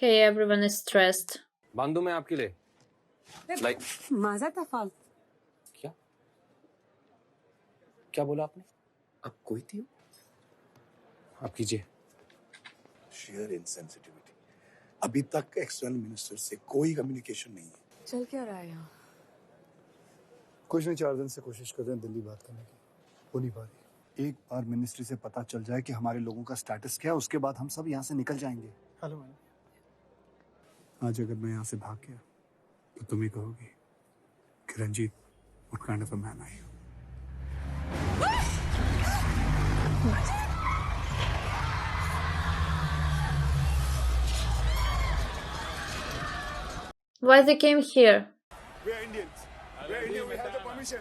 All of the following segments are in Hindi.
Hey, everyone is stressed. बांधू मैं आपके लिए लाइक माझा तफाल क्या क्या बोला आपने? आप कोई थी? आप कीजिए। Share insensitivity. अभी तक एक्सटर्नल मिनिस्टर से कोई कम्युनिकेशन नहीं है। चल क्या रहा है यहाँ? कुछ नहीं, 4 दिन से कोशिश कर रहे हैं दिल्ली बात करने की, हो नहीं पा रही। एक बार मिनिस्ट्री से पता चल जाए कि हमारे लोगों का स्टेटस क्या है, उसके बाद हम सब यहाँ से निकल जाएंगे। हेलो मैडम, आज अगर मैं यहाँ से भाग गया तो तुम ही कहोगी कि Ranjit, what kind of a man are you? Why they came here? We are Indians. We are Indian. We have the permission.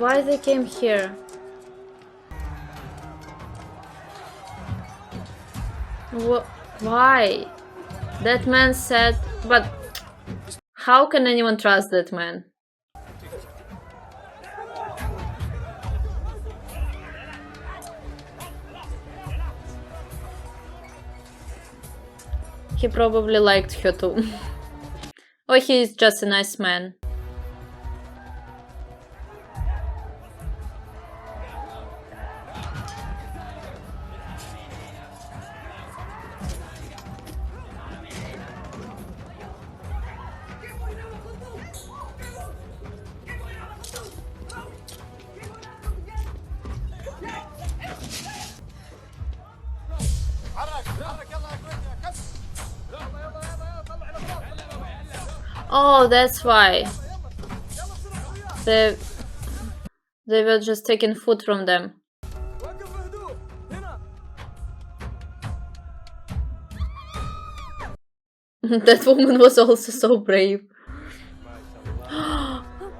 Why they came here? Why? That man said, but how can anyone trust that man? He probably liked her too. Or he is just a nice man. Oh, that's why. They were just taking food from them. That woman was also so brave.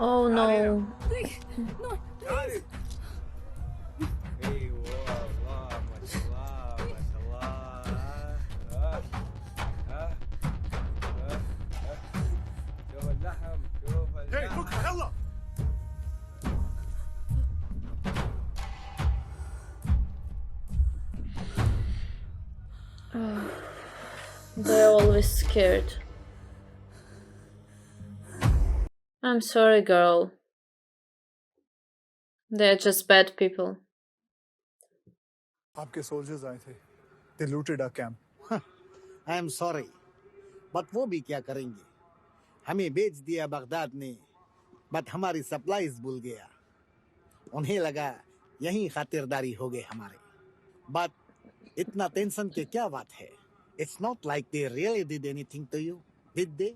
Oh no. They're always scared. I'm sorry, girl. They're just bad people. आपके सोल्जर्स आए थे. They looted our camp. I am sorry, but वो भी क्या करेंगे? हमें बेच दिया बगदाद ने, बट हमारी सप्लाईज भूल गया। उन्हें लगा यही खातिरदारी हो गए हमारे, बट इतना टेंशन के क्या बात है? It's not like they really did anything to you, did they?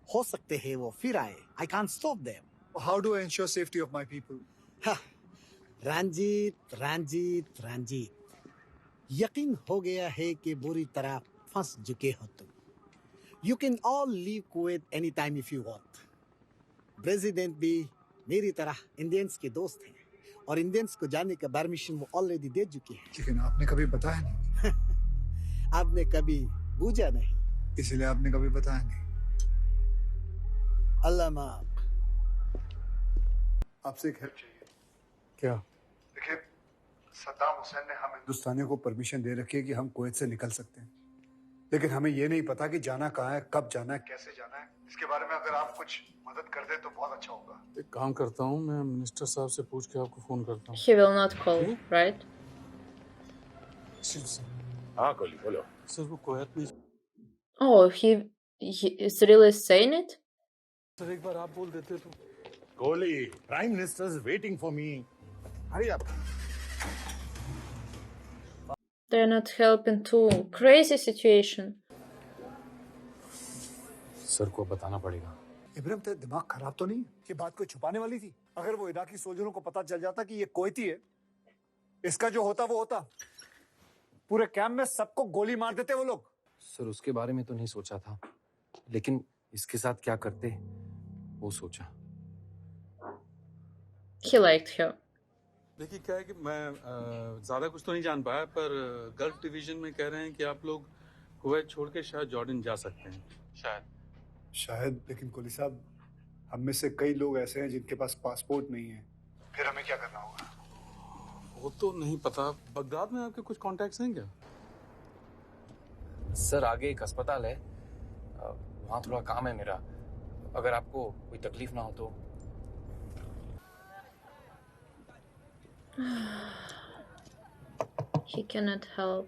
हो सकते हैं वो फिर आए। I can't stop them. How do I ensure safety of my people? Ranjit Ranjit Ranjit, यकीन हो गया है कि बुरी तरह फंस चुके हो तुम। You can all leave Kuwait any time if you want. President भी मेरी तरह इंडियंस के दोस्त हैं, और इंडियंस को जाने का परमिशन वो ऑलरेडी दे चुके हैं। लेकिन आपने कभी बताया नहीं। आपने कभी बूझा नहीं, इसलिए आपने कभी बताया नहीं। अल्लाह माफ। आपसे एक हेल्प चाहिए। क्या? देखिए, सद्दाम हुसैन ने हम हिंदुस्तानियों को परमिशन दे रखी है कि हम कुवैत से निकल सकते हैं, लेकिन हमें ये नहीं पता कि जाना कहाँ है, कब जाना है, कैसे जाना है। इसके बारे में अगर आप कुछ मदद कर दे तो बहुत अच्छा होगा। एक काम करता हूँ, मैं मिनिस्टर साहब से पूछ के आपको फोन करता हूँ। He will not call, right? हाँ कोली बोलो। सर वो कुवैत में। Oh, he is really saying it? Sir एक बार आप बोल देते तो। Koli, prime minister is waiting for me. Hurry up. They're not helping too. Crazy situation. Sir को बताना पड़ेगा। इब्राहिम, तेरा दिमाग खराब तो नहीं? ये बात कोई छुपाने वाली थी? अगर वो इराकी सोल्जरों को पता चल जाता कि ये कुवैती है, इसका जो होता वो होता। पूरे कैंप में सबको गोली मार देते वो लोग। सर उसके बारे में तो नहीं सोचा था, लेकिन इसके साथ क्या करते वो सोचा। He liked her. देखिए क्या है कि मैं ज्यादा कुछ तो नहीं जान पाया, पर गल्फ डिवीजन में कह रहे हैं कि आप लोग कुवैत छोड़ के शायद जॉर्डन जा सकते हैं। शायद, लेकिन कोली साहब, हम में से कई लोग ऐसे हैं जिनके पास पासपोर्ट नहीं है। फिर हमें क्या करना होगा? वो तो नहीं पता। बगदाद में आपके कुछ कॉन्टैक्ट्स हैं क्या? सर आगे एक अस्पताल है, वहाँ थोड़ा काम है मेरा, अगर आपको कोई तकलीफ ना हो तो। He cannot help.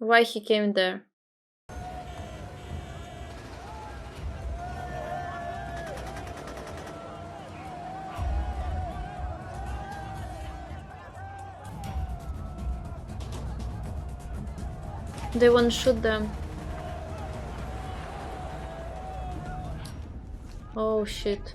Why he came there? They won't shoot them. Oh shit.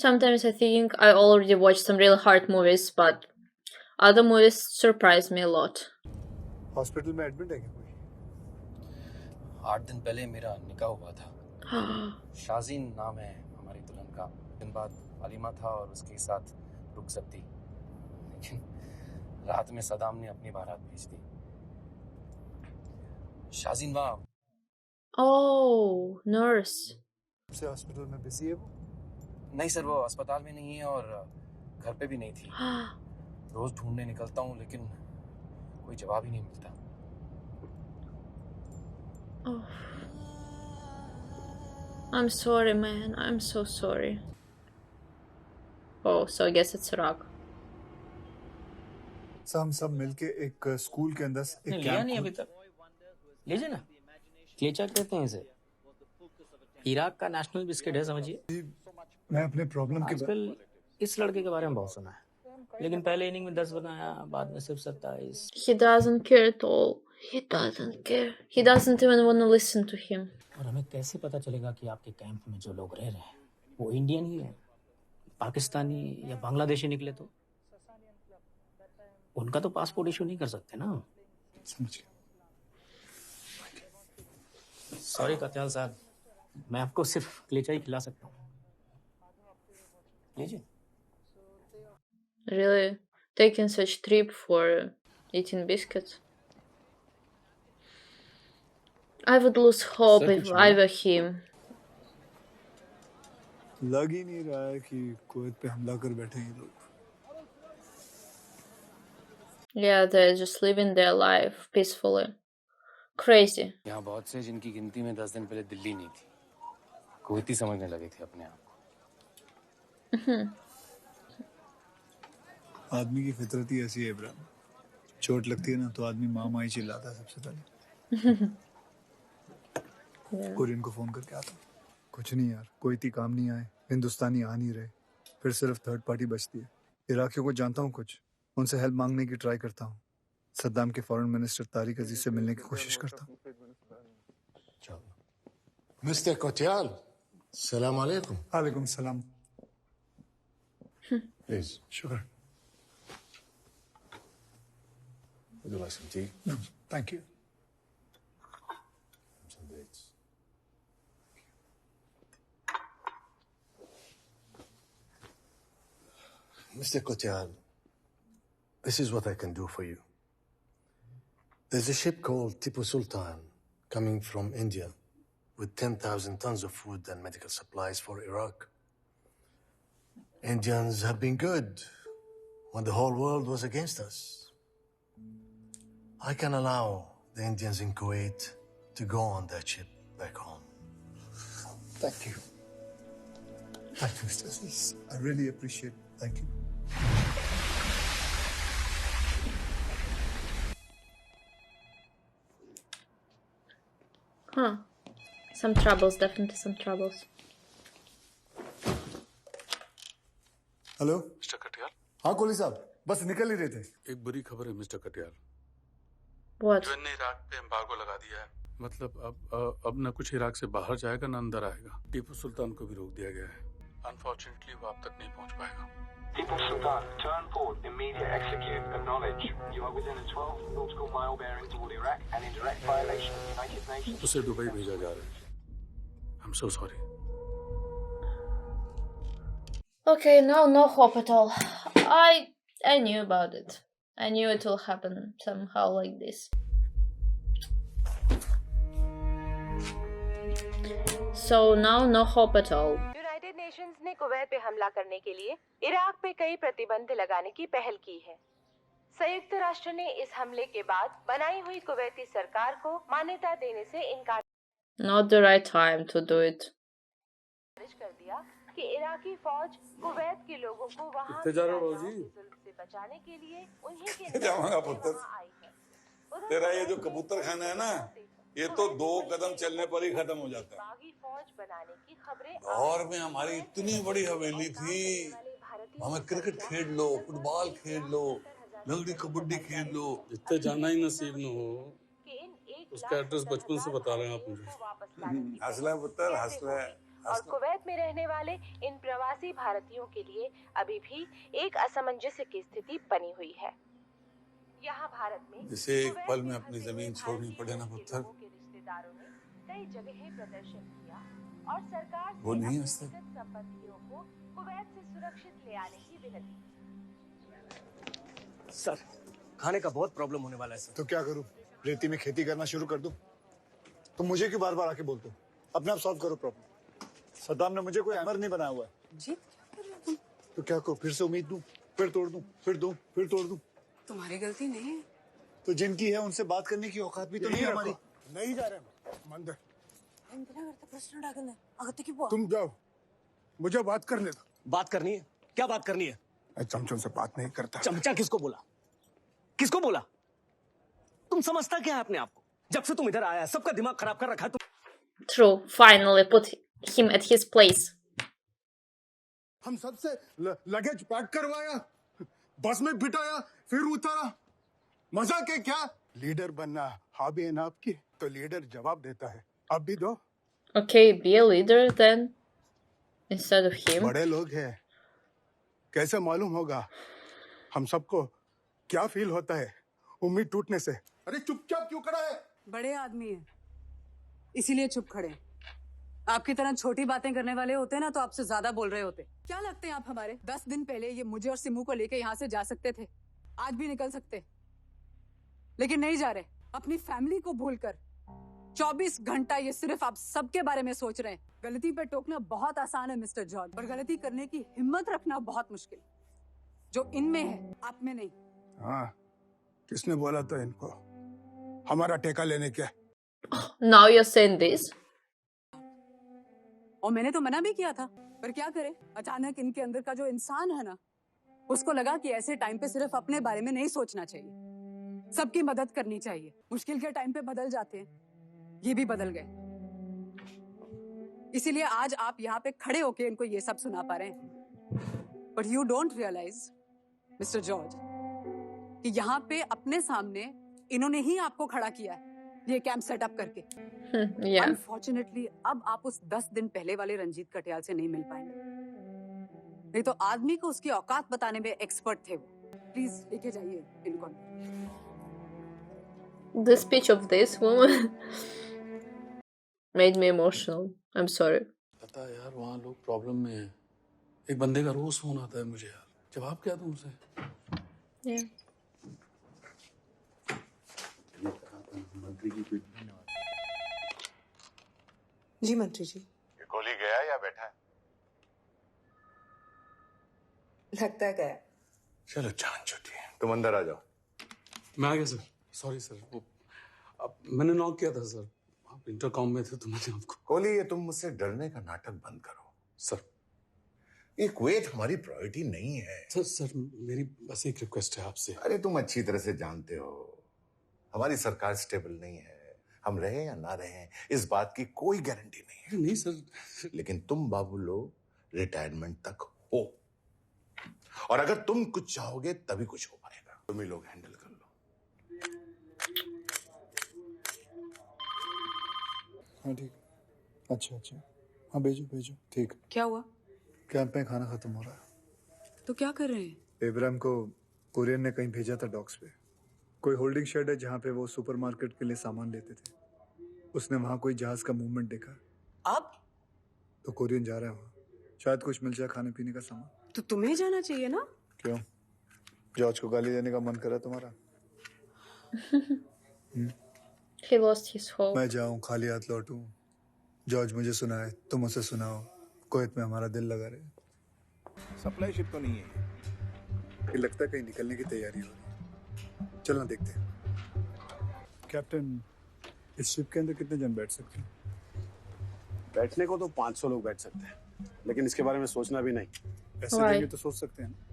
Sometimes I think I already watched some really hard movies, but other movies surprise me a lot. Hospital में एडमिट है क्या कोई? 8 दिन पहले मेरा निकाह हुआ था। शाजीन नाम है हमारी दुल्हन का। दिन बाद वलीमा था और उसके साथ रुखसत थी, लेकिन रात में सदाम ने अपनी बारात भेज दी। शाजीन वहाँ। Oh, nurse. से हॉस्पिटल में बिजी है वो? नहीं सर, वो अस्पताल में नहीं है और घर पे भी नहीं थी। रोज ढूंढने निकलता हूँ लेकिन कोई जवाब ही नहीं मिलता। Oh. I'm sorry, man. I'm so sorry. Oh, so I guess it's Iraq. हम सब मिलके एक स्कूल के अंदर एक लिया कैंप नहीं अभी तक, लीजिए ना। क्लेचा कहते हैं इसे, इराक का नेशनल बिस्किट है समझिए। मैं अपने प्रॉब्लम के आजकल इस लड़के के बारे में बहुत सुना है, लेकिन पहले इनिंग में 10 बनाया, बाद में सिर्फ 27। He doesn't care at all. He doesn't care. He doesn't even want to listen to him. और हमें कैसे पता चलेगा कि आपके कैंप में जो लोग रह रहे हैं वो इंडियन ही है, पाकिस्तानी या बांग्लादेशी निकले तो उनका तो पासपोर्ट इशू नहीं कर सकते ना। समझिए। सॉरी कत्याल साहब, मैं आपको सिर्फ क्लेचा ही खिला सकता हूँ, लीजिए। Really? Taking such trip for eating biscuits? I would lose hope Sir, if कुछ I हुआ? were him. लग ही नहीं रहा है कि कुवैत पे हमला कर बैठे हैं ये लोग। Yeah, they're just living their life peacefully. Crazy. यहाँ बहुत से जिनकी गिनती में 10 दिन पहले दिल्ली नहीं थी, कुवैती समझने लगे थे अपने आप को। आदमी की फितरत ही ऐसी है इब्राहिम, चोट लगती है ना तो आदमी माँ माँ ही चिल्लाता है सबसे पहले। Yeah. कुरियन को फोन करके आता हूँ। कुछ नहीं यार, कोई ती काम नहीं आए, हिंदुस्तानी आ नहीं रहे, फिर सिर्फ थर्ड पार्टी बचती है। इराकियों को जानता हूँ कुछ, उनसे हेल्प मांगने की ट्राई करता हूँ। सद्दाम के फॉरेन मिनिस्टर तारिक अजीज से मिलने की कोशिश करता हूँ। Mr. Kotyal, Salam alaikum. वालेकुम सलाम। Please, शुक्र। would you like some tea? No, thank you. Some dates. Mr. Kotyal, this is what I can do for you. There's a ship called Tipu Sultan coming from India with 10,000 tons of food and medical supplies for Iraq. Indians have been good when the whole world was against us. I can allow the Indians in Kuwait to go on that ship back home. Thank you. Thank you, Mr. Aziz. I really appreciate it. Thank you. Huh. Some troubles, definitely some troubles. Hello. Mister Katiyar, हाँ कोहली साहब, बस निकल ही रहे थे। एक बुरी खबर है मिस्टर कटियार। What? यूएन ने इराक पे एम्बार्गो लगा दिया है। मतलब अब न कुछ इराक से बाहर जाएगा न अंदर आएगा। टीपू सुल्तान को भी रोक दिया गया है। अनफॉर्चुनेटली वो आप तक नहीं पहुंच पाएगा। Tipu Sultan, turn port, immediate execute, acknowledge. You are within a 12 nautical mile bearing toward Iraq and in direct violation of United Nations. उसे दुबई भेजा जा रहा है। I'm so sorry. Okay, no hope at all. I knew about it. I knew it will happen somehow like this. So now no hope at all. United Nations ने कुवैत पे हमला करने के लिए इराक पे कई प्रतिबंध लगाने की पहल की है। संयुक्त राष्ट्र ने इस हमले के बाद बनाई हुई कुवैती सरकार को मान्यता देने से इनकार Not the right time to do it. कर दिया कि इराकी फौज कुवैत के लोगों को वहां कितने जा रहे हो बाबूजी? जुल्म से बचाने के लिए उन्हीं के जाऊंगा पुत्र। आई है। तेरा ये जो कबूतर खाना है ना, ये तो 2 कदम चलने पर ही खत्म हो जाता है। बागी फौज बनाने की खबरें लाहौर में हमारी इतनी बड़ी हवेली थी, हमें क्रिकेट खेल लो, फुटबॉल खेल लो, लंगड़ी कबड्डी खेल लो। जितने जाना ही नसीब न हो, उसका एड्रेस बचपन से बता रहे हैं आप मुझे। हंसला पुत्र, हंसला। और कुवैत में रहने वाले इन प्रवासी भारतीयों के लिए अभी भी एक असमंजस की स्थिति बनी हुई है। यहाँ भारत में जिसे एक पल में अपनी जमीन छोड़नी पड़े ना पुत्र, रिश्तेदारों ने कई जगह प्रदर्शन किया और सरकार वो से नहीं अपने हंसते। निकट संबंधियों को कुवैत से सुरक्षित ले आने की विनती। सर, खाने का बहुत प्रॉब्लम होने वाला है सर। तो क्या करूं? रेती में खेती करना शुरू कर दूं? तुम मुझे क्यों बार बार आके बोलते हो? अपने आप सॉल्व करो प्रॉब्लम। सद्दाम ने मुझे कोई हैमर नहीं बनाया हुआ है। जी क्या कर रहे हो तुम? तो क्या करो? फिर से उम्मीद दूं, फिर तोड़ दूं, फिर दूं, फिर तोड़ दूं। तुम्हारी गलती नहीं है। तो जिनकी है उनसे बात करने की औकात भी तो नहीं है हमारी। नहीं जा रहे मंदिर। प्रश्न डाकने अगत्य की तुम जाओ, मुझे बात करने दो। बात करनी है? क्या बात करनी है? मैं चमचों से बात नहीं करता। चमचा किसको बोला? किसको बोला? तुम समझता क्या है अपने आप को? जब से तुम इधर आया है, सबका दिमाग खराब कर रखा है तुम। True, finally put him at his place. हम सबसे लगेज पैक करवाया, बस में बिठाया, फिर उतारा। मजाक है क्या? लीडर बनना हॉबी है ना आपकी, तो लीडर जवाब देता है। अब भी दो। Okay, be a leader then, instead of him. बड़े लोग हैं, कैसे मालूम होगा हम सबको क्या फील होता है उम्मीद टूटने से? अरे चुपचाप क्यों खड़ा है? बड़े आदमी हैं, इसीलिए चुप खड़े हैं। आपकी तरह छोटी बातें करने वाले होते ना तो आपसे ज्यादा बोल रहे होते। क्या लगते हैं आप हमारे? 10 दिन पहले ये मुझे और सिमू को लेके यहाँ से जा सकते थे, आज भी निकल सकते, लेकिन नहीं जा रहे। अपनी फैमिली को भूलकर 24 घंटा ये सिर्फ आप सबके बारे में सोच रहे हैं। गलती पे टोकना बहुत आसान है मिस्टर जॉर्ज, और गलती करने की हिम्मत रखना बहुत मुश्किल, जो इनमें है आप में नहीं। हाँ, किसने बोला था इनको हमारा ठेका लेने के? Now you're saying this? और मैंने तो मना भी किया था, पर क्या करे, अचानक इनके अंदर का जो इंसान है ना, उसको लगा कि ऐसे टाइम पे सिर्फ अपने बारे में नहीं सोचना चाहिए, सबकी मदद करनी चाहिए। मुश्किल के टाइम पे बदल जाते हैं, ये भी बदल गए। इसीलिए आज आप यहाँ पे खड़े होके इनको ये सब सुना पा रहे हैं। But you don't realise mister George कि यहाँ पे अपने सामने इन्होंने ही आपको खड़ा किया है, ये कैंप सेटअप करके। Yeah. अनफॉर्चुनेटली अब आप उस 10 दिन पहले वाले रंजीत कटियाल से नहीं मिल पाएंगे, नहीं तो आदमी को उसकी औकात बताने में एक्सपर्ट थे वो। प्लीज लेके जाइए इनको। The speech of this woman made me emotional. I'm sorry. पता है यार, वहाँ लोग प्रॉब्लम में हैं। एक बंदे का रोज फोन आता है मुझे यार, जवाब क्या दूं उसे? Yeah. जी मंत्री जी। ये कोहली गया या बैठा है? लगता है गया। चलो जान छुट्टी है, तुम अंदर आ जाओ। मैं आ गया सर। सॉरी सर, वो अब मैंने नॉक किया था सर, आप इंटरकॉम में थे तो मैंने आपको। कोहली, ये तुम मुझसे डरने का नाटक बंद करो। सर, ये कुवैत हमारी प्रायोरिटी नहीं है। सर मेरी बस एक रिक्वेस्ट है आपसे। अरे तुम अच्छी तरह से जानते हो हमारी सरकार स्टेबल नहीं है, हम रहे या ना रहे इस बात की कोई गारंटी नहीं है। नहीं सर, लेकिन तुम बाबू लोग रिटायरमेंट तक हो, और अगर तुम कुछ चाहोगे तभी कुछ हो पाएगा। तुम ही लोग हैंडल कर लो। हाँ ठीक, अच्छा अच्छा, हाँ भेजो भेजो। ठीक, क्या हुआ? कैंप में खाना खत्म हो रहा है। तो क्या कर रहे हैं? इब्राहिम को कुरियर ने कहीं भेजा था डॉक्स पे। कोई होल्डिंग शेड है जहाँ पे वो सुपरमार्केट के लिए सामान लेते थे। उसने वहाँ कोई जहाज का मूवमेंट देखा। आप? तो कोरियन जा रहा है वहाँ। शायद कुछ मिल जाए खाने पीने का सामान। तो तुम्हें जाना चाहिए ना? क्यों? जॉर्ज को गाली देने का मन करा तुम्हारा? He lost his hope. मैं जाऊं खाली हाथ लौटूं, जॉर्ज मुझे सुनाए, तुम उसे सुनाओ, कुवैत में हमारा दिल लगा रहे। सप्लाई शिप तो नहीं है ये लगता है कहीं निकलने की तैयारी हो रही है। चलना देखते हैं। कैप्टन, इस शिप के अंदर कितने जन बैठ सकते हैं? बैठने को तो 500 लोग बैठ सकते हैं, लेकिन इसके बारे में सोचना भी नहीं। पैसे देंगे तो सोच सकते हैं।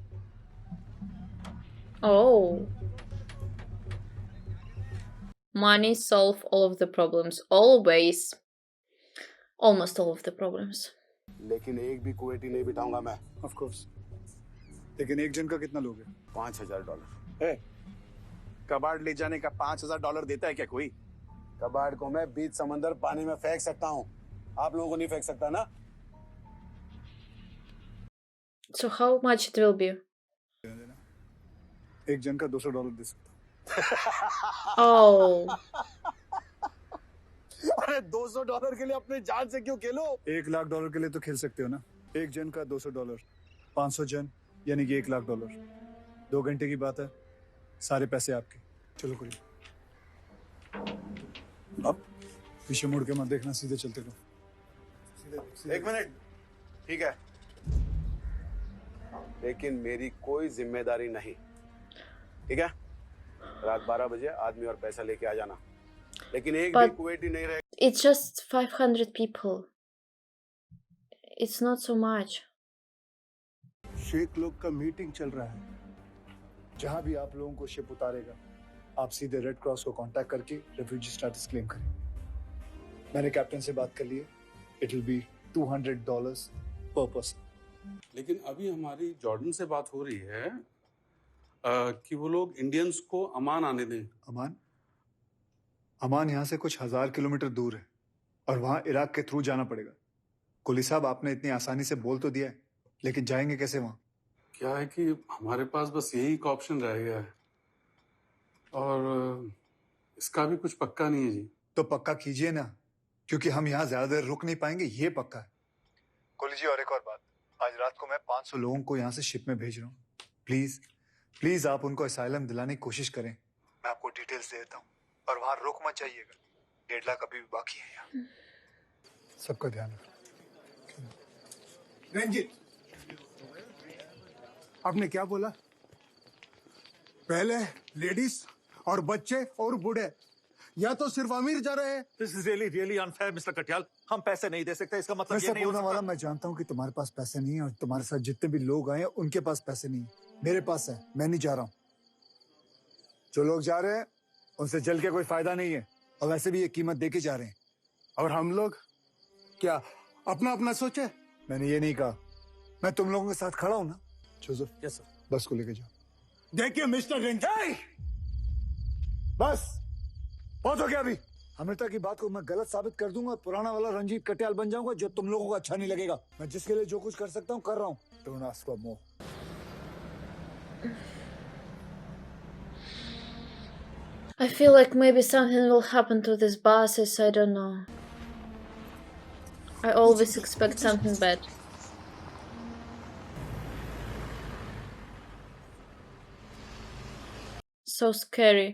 Oh. Money solve all of the problems. Always. Almost all of the problems. लेकिन एक भी कुवैती नहीं बिठाऊंगा मैं। Of course. लेकिन एक जन का कितना लोगे? $5,000। कबाड़ ले जाने का $5,000 देता है क्या कोई? कबाड़ को मैं बीच समंदर पानी में फेंक सकता हूँ, आप लोगों को नहीं फेंक सकता ना? So how much it will be? एक जन का $200 दे सकता हूँ। Oh. अरे $200 के लिए अपने जान से क्यों खेलो? $1,00,000 के लिए तो खेल सकते हो ना। एक जन का $200, 500 जन यानी कि $1,00,000। 2 घंटे की बात है, सारे पैसे आपके। चलो कोई अब पीछे मुड़ के मत देखना, सीधे चलते रहो। एक मिनट, ठीक है, लेकिन मेरी कोई जिम्मेदारी नहीं, ठीक है? रात 12 बजे आदमी और पैसा लेके आ जाना, लेकिन एक भी कुवैती नहीं रहे। It's just 500 people. It's not so much. Sheikh लोग का मीटिंग चल रहा है। जहां भी आप लोगों को शिप उतारेगा, आप सीधे रेड क्रॉस को कांटेक्ट करके रेफ्यूजी स्टेटस क्लेम करें। मैंने कैप्टन से बात कर ली है। इट विल बी $200 पर पर्सन। लेकिन अभी हमारी जॉर्डन से बात हो रही है कि वो लोग इंडियंस को अमान आने दें। अमान? अमान यहाँ से कुछ 1000 किलोमीटर दूर है और वहाँ इराक के थ्रू जाना पड़ेगा। कुली साहब, आपने इतनी आसानी से बोल तो दिया है, लेकिन जाएंगे कैसे वहाँ? क्या है कि हमारे पास बस यही एक ऑप्शन रह गया है और इसका भी कुछ पक्का नहीं है जी। तो पक्का कीजिए ना, क्योंकि हम यहाँ ज्यादा देर रुक नहीं पाएंगे, ये पक्का है। कुली जी, और एक और बात, आज रात को मैं 500 लोगों को यहाँ से शिप में भेज रहा हूँ। प्लीज प्लीज आप उनको असाइलम दिलाने की कोशिश करें। मैं आपको डिटेल्स दे देता हूँ और वहां रुक मत जाइएगा। 1.5 लाख अभी भी बाकी है यहाँ। सबका ध्यान रखना। रंजित, आपने क्या बोला? पहले लेडीज और बच्चे और बूढ़े, या तो सिर्फ अमीर जा रहे हैं। This is really unfair, Mr. Katiyal. हम पैसे नहीं दे सकते, इसका मतलब ये नहीं हो सकता। वाला मैं जानता हूँ कि तुम्हारे पास पैसे नहीं है और तुम्हारे साथ जितने भी लोग आए उनके पास पैसे नहीं है। मेरे पास है, मैं नहीं जा रहा हूँ। जो लोग जा रहे हैं उनसे जल के कोई फायदा नहीं है और वैसे भी ये कीमत दे के जा रहे हैं। और हम लोग क्या अपना अपना सोचे? मैंने ये नहीं कहा, मैं तुम लोगों के साथ खड़ा हूँ ना। Joseph, yes sir. बस को लेके जाओ। देखिए मिस्टर रंजित, बस बहुत हो गया। अभी अमृता की बात को मैं गलत साबित कर दूंगा, पुराना वाला रंजीत कटियाल बन जाऊंगा, जो तुम लोगों को अच्छा नहीं लगेगा। मैं जिसके लिए जो कुछ कर सकता हूँ कर रहा हूँ। Don't ask for more. I feel like maybe something will happen to these buses. I don't know. I always expect something bad. So scary.